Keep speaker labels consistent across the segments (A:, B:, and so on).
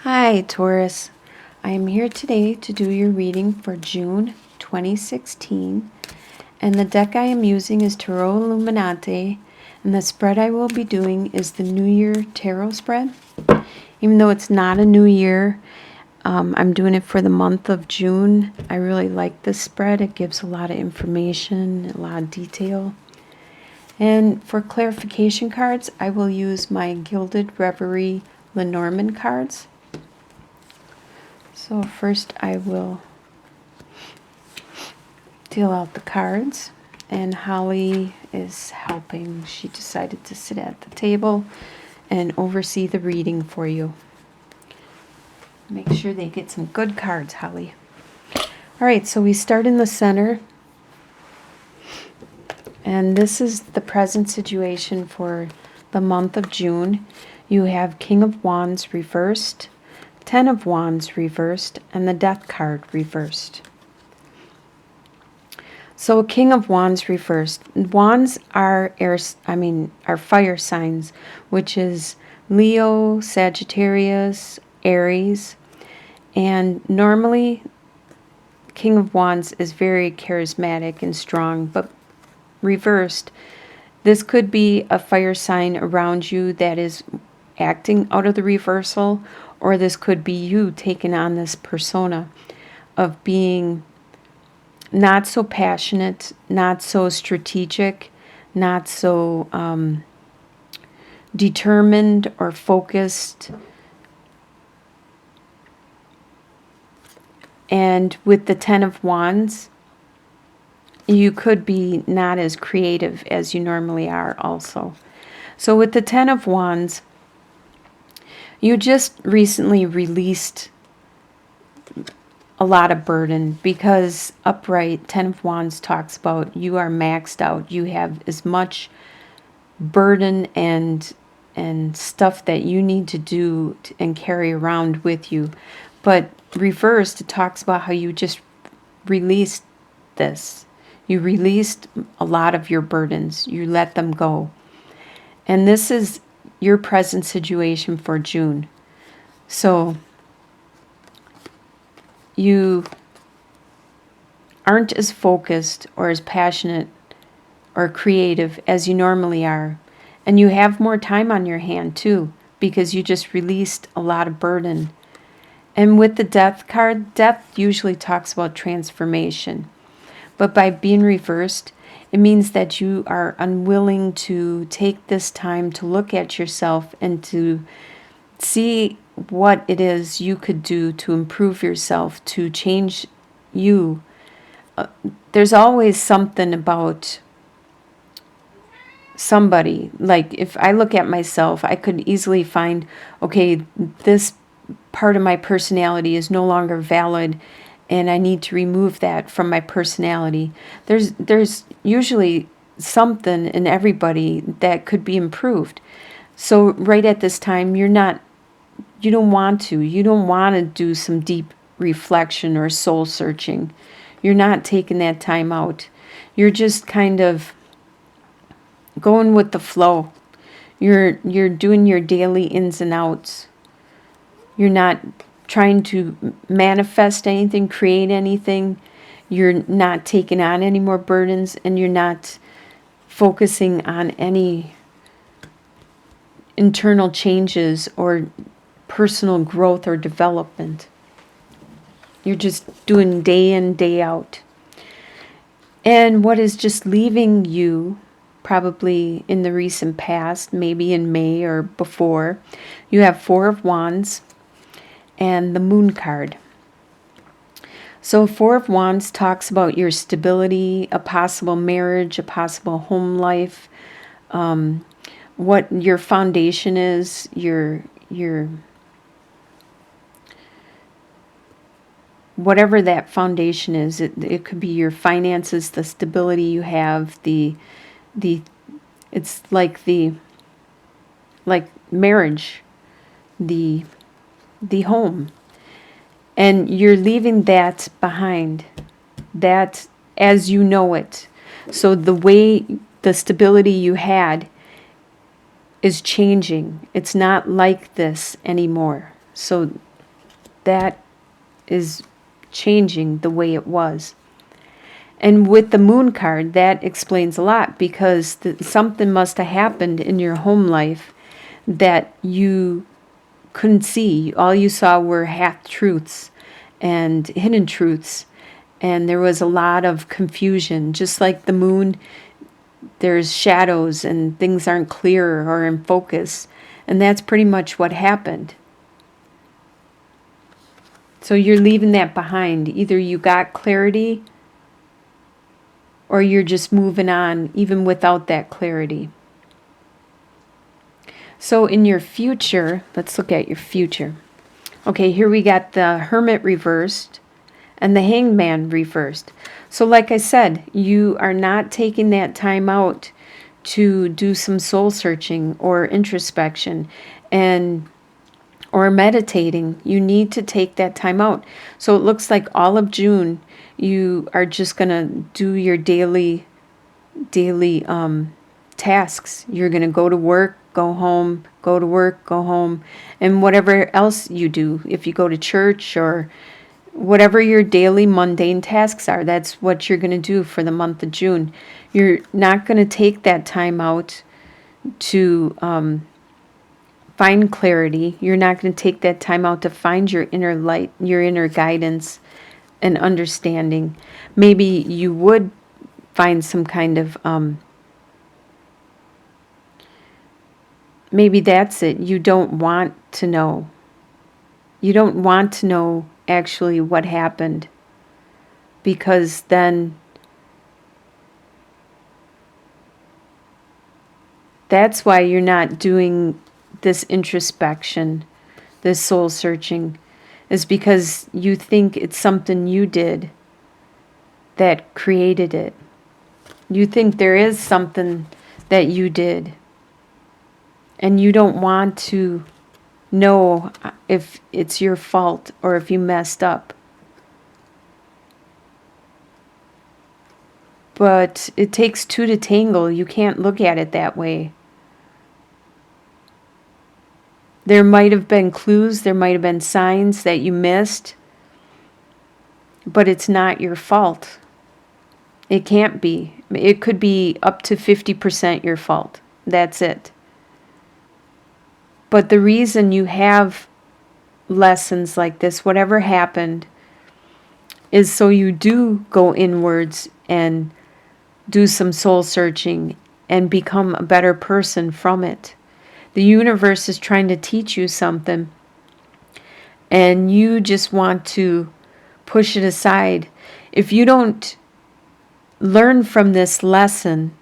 A: Hi, Taurus. I am here today to do your reading for June 2016. And the deck I am using is Tarot Illuminati. And the spread I will be doing is the New Year Tarot spread. Even though it's not a new year, I'm doing it for the month of June. I really like this spread. It gives a lot of information, a lot of detail. And for clarification cards, I will use my Gilded Reverie Lenormand cards. So first I will deal out the cards, and Holly is helping. She decided to sit at the table and oversee the reading for you. Make sure they get some good cards, Holly. Alright, so we start in the center, and this is the present situation for the month of June. You have King of Wands reversed, Ten of Wands reversed, and the Death card reversed. So King of Wands reversed. Wands are are fire signs, which is Leo, Sagittarius, Aries, and normally King of Wands is very charismatic and strong, but reversed, this could be a fire sign around you that is acting out of the reversal, or this could be you taking on this persona of being not so passionate, not so strategic, not so determined or focused. And with the Ten of Wands, you could be not as creative as you normally are also. So with the Ten of Wands, you just recently released a lot of burden, because upright Ten of Wands talks about you are maxed out. You have as much burden and stuff that you need to do and carry around with you. But reversed, it talks about how you just released this. You released a lot of your burdens. You let them go. And this is your present situation for June. So you aren't as focused or as passionate or creative as you normally are. And you have more time on your hand too, because you just released a lot of burden. And with the Death card, Death usually talks about transformation. But by being reversed, it means that you are unwilling to take this time to look at yourself and to see what it is you could do to improve yourself, to change you. There's always something about somebody. Like if I look at myself, I could easily find, okay, this part of my personality is no longer valid, and I need to remove that from my personality. There's usually something in everybody that could be improved. So right at this time, you don't want to do some deep reflection or soul searching. You're not taking that time out. You're just kind of going with the flow. You're doing your daily ins and outs. You're not trying to manifest anything, create anything. You're not taking on any more burdens, and you're not focusing on any internal changes or personal growth or development. You're just doing day in, day out. And what is just leaving you, probably in the recent past, maybe in May or before, you have Four of Wands and the Moon card. So Four of Wands talks about your stability, a possible marriage, a possible home life, what your foundation is, your whatever that foundation is. It could be your finances, the stability you have, it's like marriage, the home. And you're leaving that behind, that as you know it. So the way the stability you had is changing. It's not like this anymore. So that is changing the way it was. And with the moon card, that explains a lot, because something must have happened in your home life that you couldn't see. All you saw were half-truths and hidden truths. And there was a lot of confusion. Just like the moon, there's shadows and things aren't clear or in focus. And that's pretty much what happened. So you're leaving that behind. Either you got clarity, or you're just moving on even without that clarity. So in your future, let's look at your future. Okay, here we got the Hermit reversed and the Hanged Man reversed. So like I said, you are not taking that time out to do some soul searching or introspection or meditating. You need to take that time out. So it looks like all of June you are just going to do your daily tasks. You're going to go to work, go home, go to work, go home, and whatever else you do. If you go to church or whatever your daily mundane tasks are, that's what you're going to do for the month of June. You're not going to take that time out to find clarity. You're not going to take that time out to find your inner light, your inner guidance and understanding. Maybe you would find some kind of maybe that's it. You don't want to know. You don't want to know actually what happened, because then that's why you're not doing this introspection, this soul searching, is because you think it's something you did that created it. You think there is something that you did, and you don't want to know if it's your fault or if you messed up. But it takes two to tangle. You can't look at it that way. There might have been clues, there might have been signs that you missed, but it's not your fault. It can't be. It could be up to 50% your fault. That's it. But the reason you have lessons like this, whatever happened, is so you do go inwards and do some soul searching and become a better person from it. The universe is trying to teach you something, and you just want to push it aside. If you don't learn from this lesson,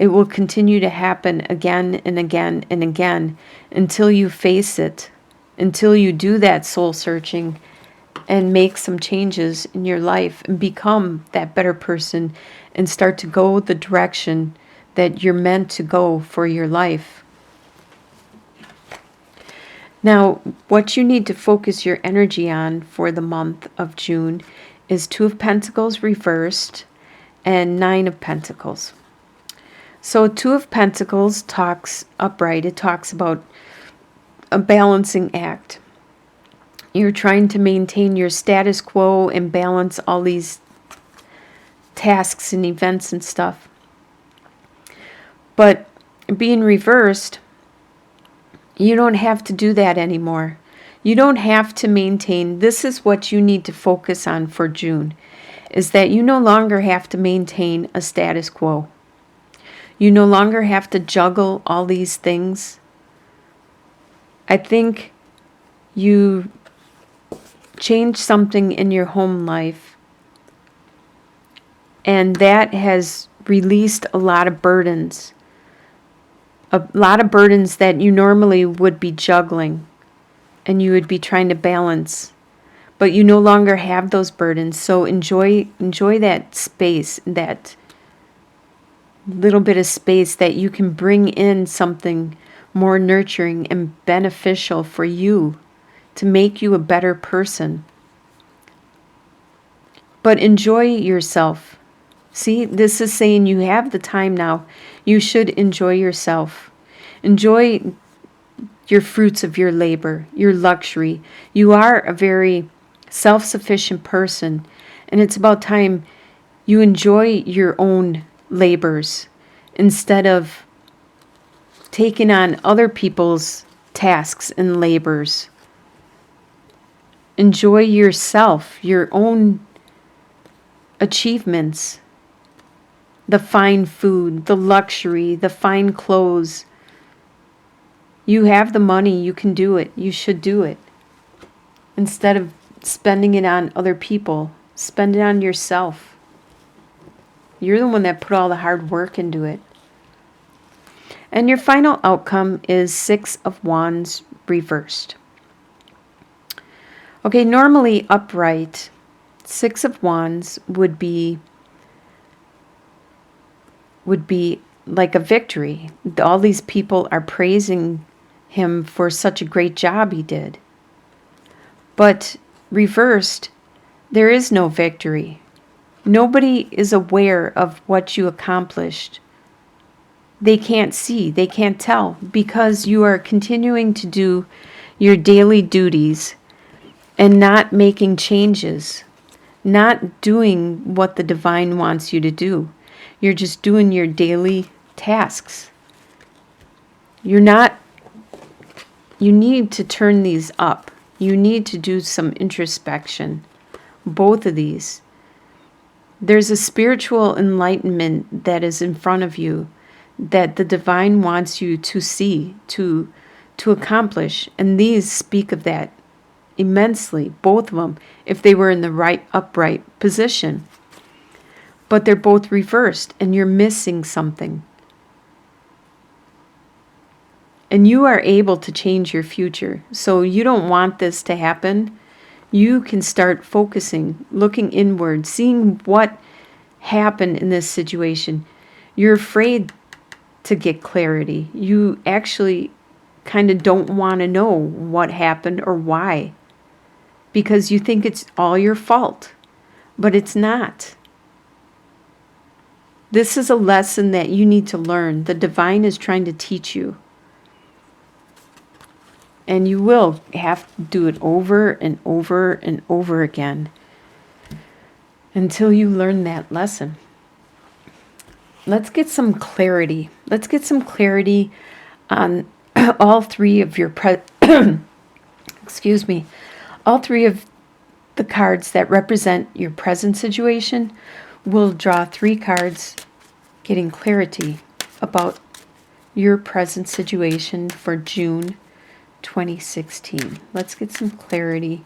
A: it will continue to happen again and again and again until you face it, until you do that soul searching and make some changes in your life and become that better person and start to go the direction that you're meant to go for your life. Now, what you need to focus your energy on for the month of June is Two of Pentacles reversed and Nine of Pentacles. So Two of Pentacles talks upright. It talks about a balancing act. You're trying to maintain your status quo and balance all these tasks and events and stuff. But being reversed, you don't have to do that anymore. You don't have to maintain. This is what you need to focus on for June, is that you no longer have to maintain a status quo. You no longer have to juggle all these things. I think you changed something in your home life, and that has released a lot of burdens. A lot of burdens that you normally would be juggling and you would be trying to balance, but you no longer have those burdens. So enjoy that space, that little bit of space that you can bring in something more nurturing and beneficial for you to make you a better person. But enjoy yourself. See, this is saying you have the time now. You should enjoy yourself. Enjoy your fruits of your labor, your luxury. You are a very self-sufficient person, and it's about time you enjoy your own labors instead of taking on other people's tasks and labors. Enjoy yourself, your own achievements, the fine food, the luxury, the fine clothes. You have the money, you can do it, you should do it. Instead of spending it on other people, spend it on yourself. You're the one that put all the hard work into it. And your final outcome is 6 of Wands reversed. Okay, normally upright, 6 of Wands would be like a victory. All these people are praising him for such a great job he did. But reversed, there is no victory. Nobody is aware of what you accomplished. They can't see, they can't tell, because you are continuing to do your daily duties and not making changes, not doing what the divine wants you to do. You're just doing your daily tasks. You need to turn these up. You need to do some introspection. Both of these. There's a spiritual enlightenment that is in front of you that the divine wants you to see, to accomplish. And these speak of that immensely, both of them, if they were in the right upright position. But they're both reversed, and you're missing something. And you are able to change your future. So you don't want this to happen. You can start focusing, looking inward, seeing what happened in this situation. You're afraid to get clarity. You actually kind of don't want to know what happened or why, because you think it's all your fault, but it's not. This is a lesson that you need to learn. The divine is trying to teach you. And you will have to do it over and over and over again until you learn that lesson. Let's get some clarity. Let's get some clarity on all three of your excuse me, all three of the cards that represent your present situation. We'll draw 3 cards getting clarity about your present situation for June 2016. Let's get some clarity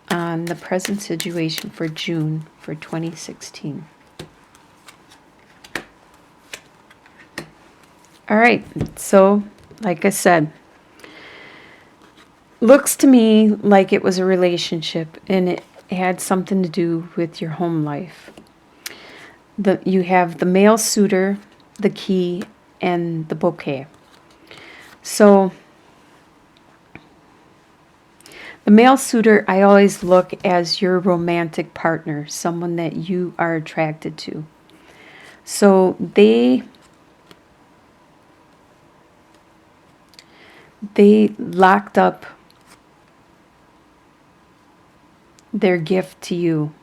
A: on the present situation for June for 2016. All right, so like I said, looks to me like it was a relationship, and it had something to do with your home life. You have the male suitor, the key, and the bouquet. So the male suitor, I always look as your romantic partner, someone that you are attracted to. So they locked up their gift to you.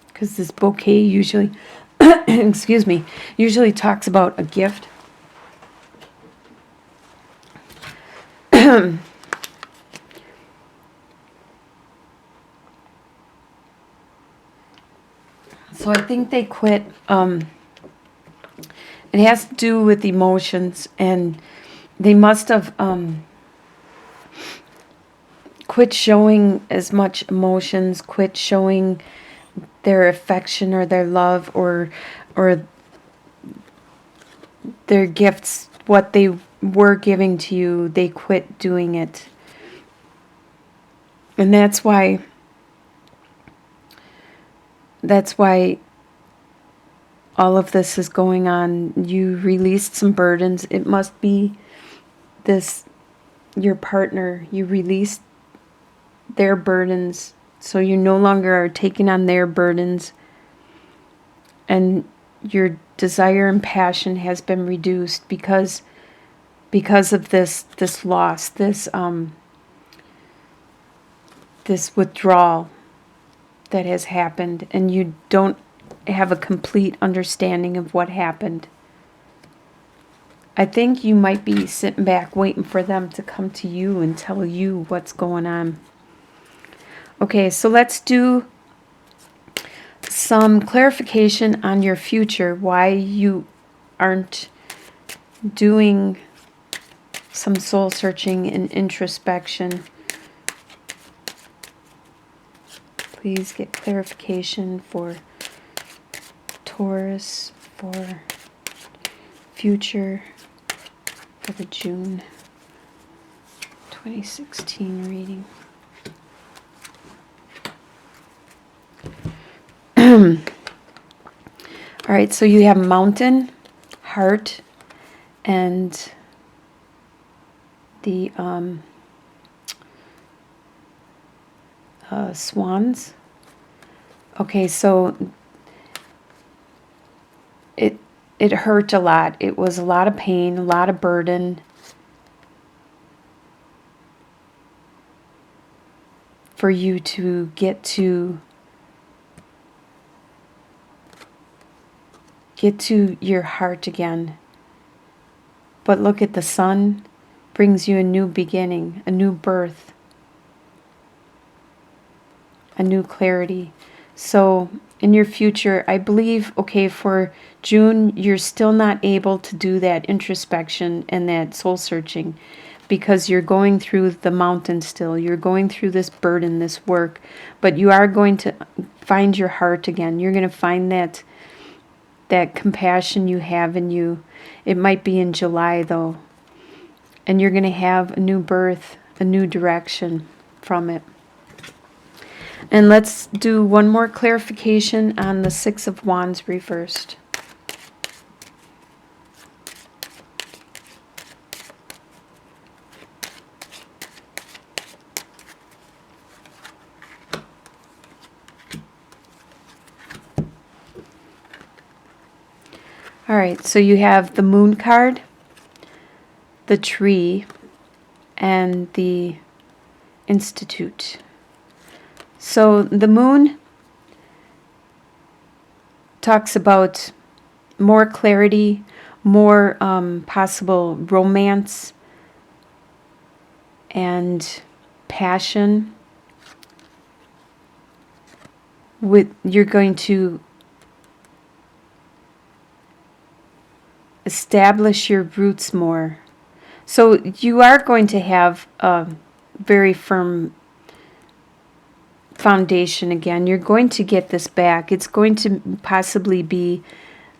A: Because this bouquet usually, excuse me, usually talks about a gift. So I think they quit. It has to do with emotions, and they must have quit showing as much emotions, quit showing their affection or their love or their gifts, what they were giving to you. They quit doing it. And that's why that's why all of this is going on. You released some burdens. It must be this, your partner. You released their burdens, so you no longer are taking on their burdens, and your desire and passion has been reduced because of this loss, this withdrawal that has happened, and you don't have a complete understanding of what happened. I think you might be sitting back waiting for them to come to you and tell you what's going on. Okay, so let's do some clarification on your future, why you aren't doing some soul searching and introspection. Please get clarification for Taurus, for future, for the June 2016 reading. All right, so you have mountain, heart, and the swans. Okay, so it hurt a lot. It was a lot of pain, a lot of burden. For you to get to your heart again. But look at the sun brings you a new beginning, a new birth, a new clarity. So in your future, I believe, okay, for June, you're still not able to do that introspection and that soul searching because you're going through the mountain still. You're going through this burden, this work, but you are going to find your heart again. You're going to find that compassion you have in you. It might be in July, though. And you're going to have a new birth, a new direction from it. And let's do one more clarification on the Six of Wands reversed. All right, so you have the Moon card, the Tree, and the Institute. So the Moon talks about more clarity, more possible romance and passion. You're going to establish your roots more. So you are going to have a very firm foundation again. You're going to get this back. It's going to possibly be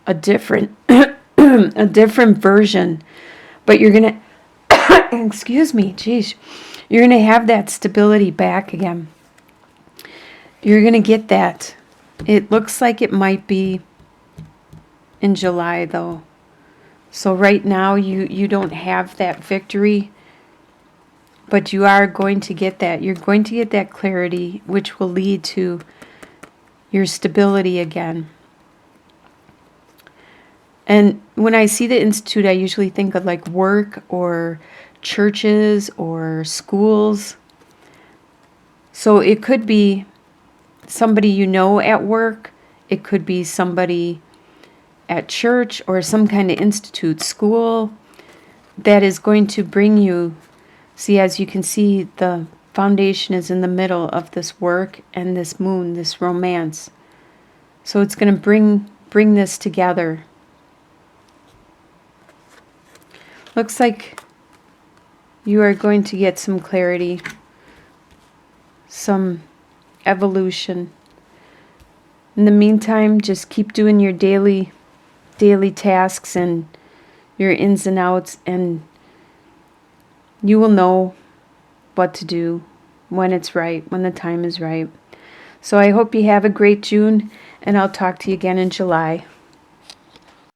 A: a different a different version, but you're going to excuse me, geez. You're going to have that stability back again. You're going to get that. It looks like it might be in July, though. So right now you don't have that victory, but you are going to get that. You're going to get that clarity, which will lead to your stability again. And when I see the Institute, I usually think of like work or churches or schools. So it could be somebody you know at work. It could be somebody at church or some kind of institute, school, that is going to bring you, see, as you can see, the foundation is in the middle of this work and this moon, this romance. So it's going to bring this together. Looks like you are going to get some clarity, some evolution. In the meantime, just keep doing your daily tasks and your ins and outs, and you will know what to do when it's right, when the time is right. So I hope you have a great June, and I'll talk to you again in July.